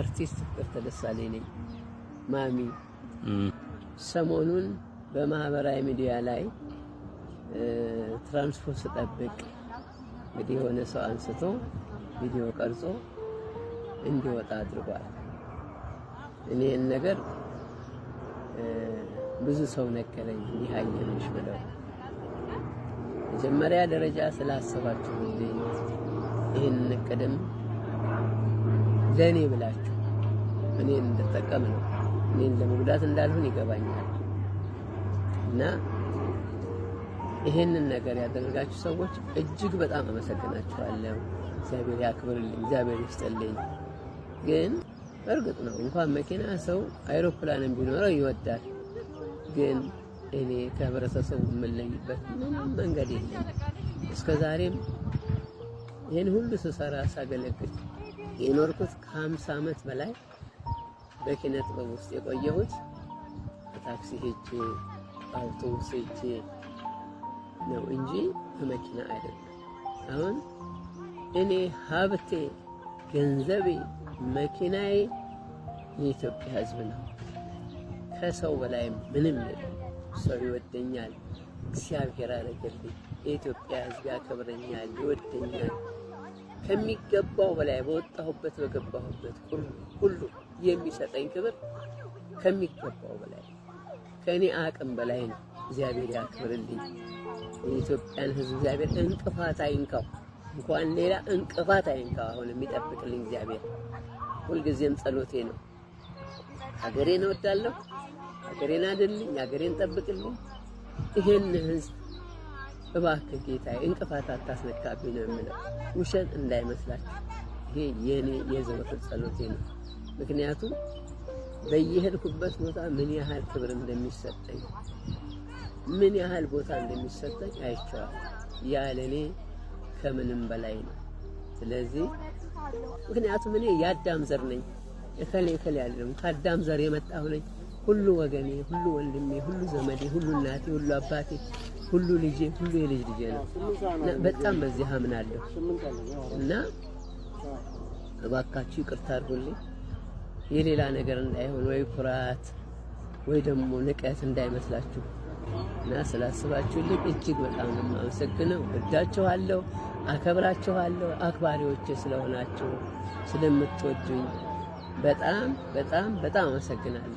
አርቲስት ፍቅርተ ደሳለኝ ነኝ። ማሚ ሰሞኑን በማህበራዊ ሚዲያ ላይ ትራንስፖርት ስጠብቅ እንግዲህ የሆነ ሰው አንስቶ ቪዲዮ ቀርጾ እንዲወጣ አድርጓል። እኔን ነገር ብዙ ሰው ነገረኝ። ይህ አየሽ ብለው መጀመሪያ ደረጃ ስላሰባችሁልኝ ይህን እቅድም ለኔ ብላችሁ እኔን እንድጠቀም ነው፣ እኔን ለመጉዳት እንዳልሆን ይገባኛል። እና ይሄንን ነገር ያደረጋችሁ ሰዎች እጅግ በጣም አመሰግናችኋለሁ። እግዚአብሔር ያክብርልኝ፣ እግዚአብሔር ይስጥልኝ። ግን እርግጥ ነው እንኳን መኪና ሰው አይሮፕላንም ቢኖረው ይወዳል። ግን እኔ ከህብረተሰቡ የምለይበት ምንም መንገድ የለም። እስከዛሬም ይሄን ሁሉ ስሰራ ሳገለግል የኖርኩት ከ50 ዓመት በላይ በኪነ ጥበብ ውስጥ የቆየሁት በታክሲ ሄጄ አውቶቡስ ሄጄ ነው እንጂ በመኪና አይደለም። አሁን እኔ ሀብቴ፣ ገንዘቤ፣ መኪናዬ የኢትዮጵያ ሕዝብ ነው። ከሰው በላይ ምንም የለም። ሰው ይወደኛል፣ እግዚአብሔር አረገልኝ። የኢትዮጵያ ሕዝብ ያከብረኛል፣ ይወደኛል። ከሚገባው በላይ በወጣሁበት በገባሁበት ሁሉ የሚሰጠኝ ክብር ከሚገባው በላይ ከኔ አቅም በላይ ነው። እግዚአብሔር ያክብርልኝ። የኢትዮጵያን ሕዝብ እግዚአብሔር እንቅፋት አይንካው፣ እንኳን ሌላ እንቅፋት አይንካው። አሁን የሚጠብቅልኝ እግዚአብሔር ሁልጊዜም ጸሎቴ ነው። ሀገሬን እወዳለሁ፣ ሀገሬን አድልኝ፣ ሀገሬን ጠብቅልኝ። ይሄን ሕዝብ እባክህ ጌታዬ እንቅፋት አታስነካብኝ ነው የምለው። ውሸት እንዳይመስላችሁ፣ ይሄ የኔ የዘወትር ጸሎቴ ነው። ምክንያቱም በየሄድኩበት ቦታ ምን ያህል ክብር እንደሚሰጠኝ፣ ምን ያህል ቦታ እንደሚሰጠኝ አይቼዋለሁ። ያ ለኔ ከምንም በላይ ነው። ስለዚህ ምክንያቱም እኔ የአዳም ዘር ነኝ። እከሌ አይደለም፣ ከአዳም ዘር የመጣሁ ነኝ። ሁሉ ወገኔ፣ ሁሉ ወንድሜ፣ ሁሉ ዘመዴ፣ ሁሉ እናቴ፣ ሁሉ አባቴ፣ ሁሉ ልጄ፣ ሁሉ የልጅ ልጄ ነው። በጣም በዚህ አምናለሁ እና እባካችሁ ይቅርታ አድርጉልኝ። የሌላ ነገር እንዳይሆን ወይ ኩራት ወይ ደግሞ ንቀት እንዳይመስላችሁ እና ስላስባችሁልኝ እጅግ በጣም ነው የማመሰግነው። እወዳችኋለሁ፣ አከብራችኋለሁ። አክባሪዎቼ ስለሆናችሁ ስለምትወዱኝ በጣም በጣም በጣም አመሰግናለሁ።